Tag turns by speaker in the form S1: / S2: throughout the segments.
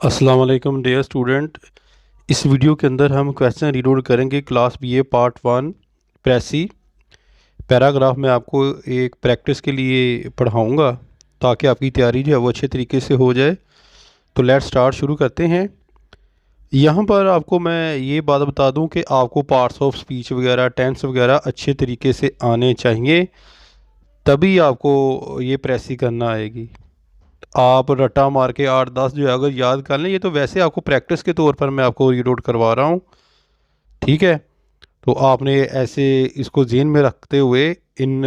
S1: अस्सलाम वालेकुम dear student. इस वीडियो के अंदर हम क्वेश्चन रीड करेंगे class BA part one precis paragraph में आपको एक प्रैक्टिस के लिए पढ़ाऊंगा ताकि आपकी तैयारी जो है वो अच्छे तरीके से हो जाए। तो लेट्स स्टार्ट, शुरू करते हैं। यहाँ पर आपको मैं ये बात बता दूं कि आपको पार्ट्स ऑफ स्पीच वगैरह टेंस वगैरह अच्छे तरीके से आने चाहिए, तभी आपको ये प्रेसी करना आएगी। आप रट्टा मार के 8-10 जो है अगर याद कर लें, ये तो वैसे आपको प्रैक्टिस के तौर पर मैं आपको रीड आउट करवा रहा हूँ, ठीक है। तो आपने ऐसे इसको ज़हन में रखते हुए इन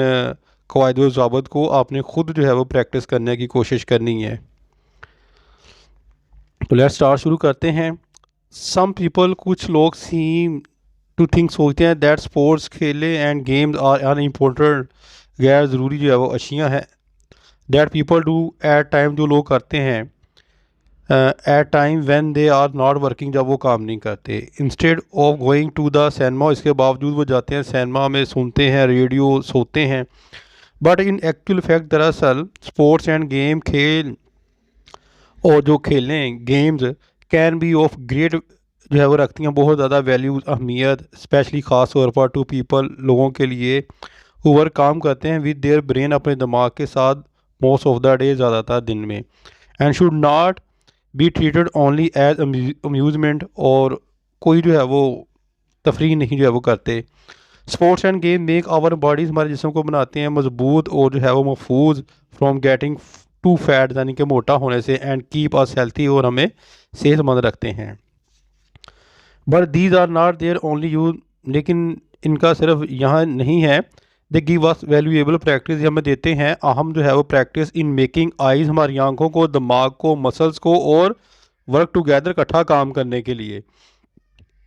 S1: कवायद व ज़ाबत को आपने ख़ुद जो है वो प्रैक्टिस करने की कोशिश करनी है। तो लेट्स स्टार्ट, शुरू करते हैं। सम पीपल, कुछ लोग, सीम टू थिंक, सोचते हैं दैट स्पोर्ट्स, खेले एंड गेम्स आर अनइम्पोर्टेंट, गैर ज़रूरी जो है वो अशियाँ हैं। That people do at time, जो लोग करते हैं at time when they are not working, जब वो काम नहीं करते। Instead of going to the cinema, इसके बावजूद वो जाते हैं सिनेमा में, सुनते हैं रेडियो, सोते हैं। बट इन एक्चुअल फैक्ट, दरअसल स्पोर्ट्स एंड गेम, खेल और जो खेलें games can be of great, जो है वो रखती हैं बहुत ज़्यादा वैल्यूज़, अहमियत, स्पेशली ख़ास तौर पर टू पीपल, लोगों के लिए, हु वर्क, काम करते हैं, विद देयर ब्रेन, अपने दिमाग के साथ, मोस्ट ऑफ द डे, ज़्यादातर दिन में। And should not be treated only as amusement, और कोई जो है वो तफरीह नहीं जो है वो करते। Sports and game make our bodies, हमारे जिस्म को बनाते हैं मजबूत और जो है वो महफूज फ्रॉम गेटिंग टू फैट, यानी कि मोटा होने से, एंड कीप अस हेल्थी, और हमें सेहतमंद रखते हैं। But these are not there only use, लेकिन इनका सिर्फ यहाँ नहीं है। They give us valuable practice, हमें देते हैं अहम जो है वो प्रैक्टिस, इन मेकिंग आइज़, हमारी आंखों को, दिमाग को, मसल्स को, और वर्क टुगेदर, इकट्ठा काम करने के लिए।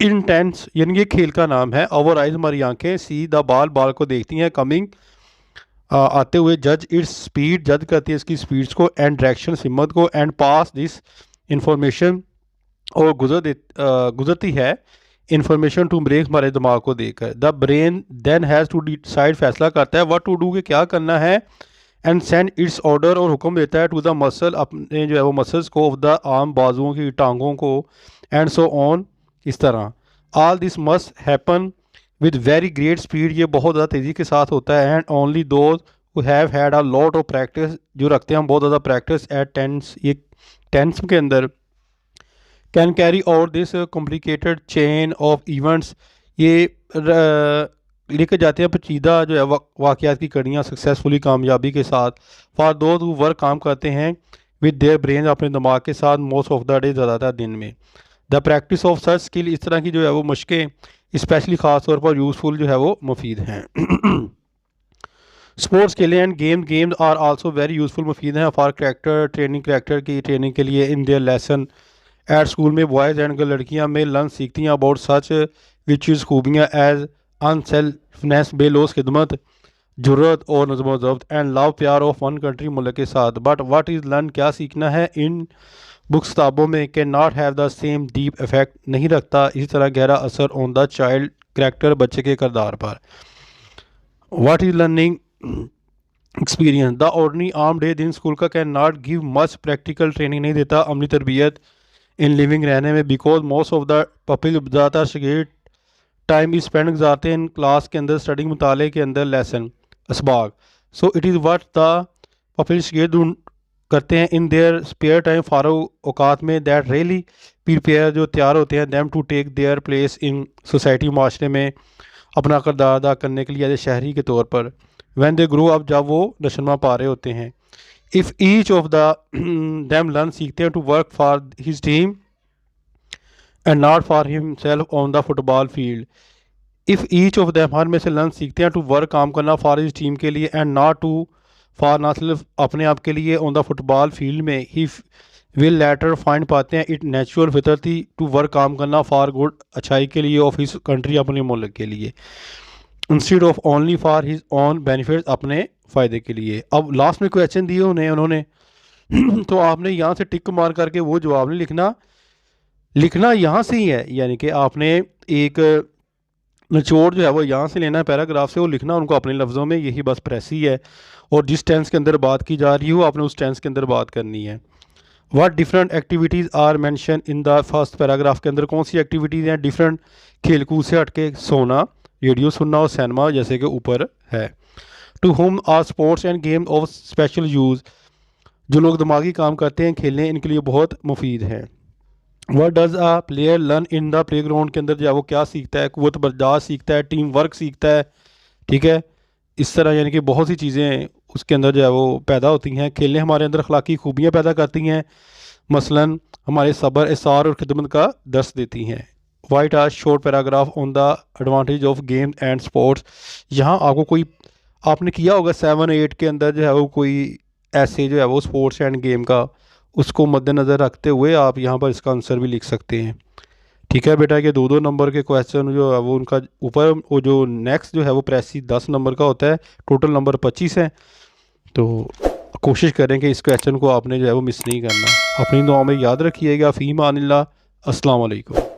S1: इंटेंस, यानी ये खेल का नाम है। ओवर आइज, हमारी आंखें। सी द बाल, बाल को देखती हैं। कमिंग, आते हुए। जज इट्स स्पीड, जज करती है इसकी स्पीड्स को। एंड डायरेक्शन, हिम्मत को। एंड पास दिस इंफॉर्मेशन, और गुजरती है इन्फॉर्मेशन टू ब्रेक, हमारे दिमाग को देकर। The brain then has to decide, फैसला करता है, व्हाट टू डू, के क्या करना है। एंड सेंड इट्स ऑर्डर, और हुक्म देता है, टू द मसल, अपने जो है वो मसल्स को, ऑफ द आर्म, बाजुओं की, टांगों को। एंड सो ऑन, इस तरह। All this must happen with very great speed, ये बहुत ज़्यादा तेज़ी के साथ होता है। And only those who have had a lot of practice, जो रखते हैं बहुत ज़्यादा प्रैक्टिस एट टेंस, ये टेंस के अंदर, can carry out this complicated chain of events, ये लेके जाते हैं पेचीदा जो है वाक़यात की कड़ियाँ सक्सेसफुली, कामयाबी के साथ। फॉर दोज हु वर्क, काम करते हैं, विद देयर ब्रेन, अपने दिमाग के साथ, मोस्ट ऑफ द डे, ज़्यादातर दिन में। The practice of such skill, इस तरह की जो है वो मशक़ें स्पेशली ख़ास तौर पर यूज़फुल जो है वो मुफीद हैं। स्पोर्ट्स के लिए and games are also very useful, मुफीद हैं फॉर करेक्टर ट्रेनिंग, करेक्टर की ट्रेनिंग के लिए। In their lesson at school में, बॉयज़ एंड गर्ल, लड़कियां में, लर्न, सीखती हैं, अबाउट सच विच चीज़, खूबियाँ, एज अनसेल्फनेस, बेलोस खिदमत, जुर्रत और नज़्म ज़ब्त, एंड लव, प्यार, ऑफ वन कंट्री, मुल्क के साथ। बट व्हाट इज़ लर्न, क्या सीखना है, इन बुक्स, किताबों में, can not have the same deep effect, नहीं रखता इसी तरह गहरा असर, ऑन द चाइल्ड करेक्टर, बच्चे के किरदार पर। What is learning experience, the ordinary arm day, दिन स्कूल का, can not give much practical training, नहीं देता अमली तरबियत इन लिविंग, रहने में। Because most of the puppies, ज़्यादातर शागिर्द, टाइम इज स्पेंड, गुजारते हैं, इन क्लास के अंदर, स्टडिंग, मुताले के अंदर, लेसन, असबाग। So it is what the pupils, शागिर्द करते हैं, इन देयर स्पेयर टाइम, फारूक औकात में, दैट रियली प्रिपेयर, जो तैयार होते हैं, them to take their place in society, माशरे में अपना किरदार अदा करने के लिए, एज शहरी के तौर पर। व्हेन दे ग्रो अप, जब वो नशनमा पा रहे होते हैं। If each of the them learn, सीखते हैं, to work for his team and not for himself on the football field. If each of them, हर में से, लर्न, सीखते हैं, टू वर्क, काम करना, फॉर हिज टीम के लिए, एंड नॉट टू फॉर, ना सिर्फ अपने आप के लिए, ऑन द फुटबॉल फील्ड में, ही विल लेटर फाइंड, पाते हैं, इट नेचुरल, फितरती, टू वर्क, काम करना, फॉर गुड, अच्छाई के लिए, ऑफ हिज कंट्री, अपने मुल्क के लिए, instead of only for his own benefit, अपने फ़ायदे के लिए। अब लास्ट में क्वेश्चन दिए उन्होंने तो आपने यहाँ से टिक मार करके वो जवाब नहीं लिखना, लिखना यहाँ से ही है, यानी कि आपने एक निचोड़ जो है वो यहाँ से लेना है पैराग्राफ से, वो लिखना उनको अपने लफ्ज़ों में, यही बस प्रेसी है। और जिस टेंस के अंदर बात की जा रही हो, आपने उस टेंस के अंदर बात करनी है। What different activities are mention in the first paragraph के अंदर कौन सी एक्टिविटीज़ हैं डिफरेंट खेलकूद से हटके सोना, रेडियो सुनना और सिनेमा जैसे कि ऊपर है। To whom are sports and game of special use, जो लोग दिमागी काम करते हैं खेलने इनके लिए बहुत मुफीद हैं। What does a player learn in the playground के अंदर जो है वो क्या सीखता है, कुव्वत बर्दाश्त सीखता है, टीम वर्क सीखता है, ठीक है। इस तरह यानी कि बहुत सी चीज़ें उसके अंदर जो है वो पैदा होती हैं। खेलें हमारे अंदर अखलाकी खूबियाँ पैदा करती हैं, मसलन हमारे सब्र, इसार और खिदमत का दर्स देती हैं। Write a short paragraph on the advantage of game and sports, यहाँ आपको कोई आपने किया होगा 7-8 के अंदर जो है वो कोई ऐसे जो है वो स्पोर्ट्स एंड गेम का, उसको मद्देनज़र रखते हुए आप यहाँ पर इसका आंसर भी लिख सकते हैं। ठीक है बेटा, कि 2-2 नंबर के क्वेश्चन जो है वो उनका ऊपर वो जो नेक्स्ट जो है वो प्रेसी 10 नंबर का होता है, टोटल नंबर 25 है। तो कोशिश करें कि इस क्वेश्चन को आपने जो है वो मिस नहीं करना। अपनी दुआ में याद रखिएगा। फ़ी मानिल्लाह, अस्सलाम वालेकुम।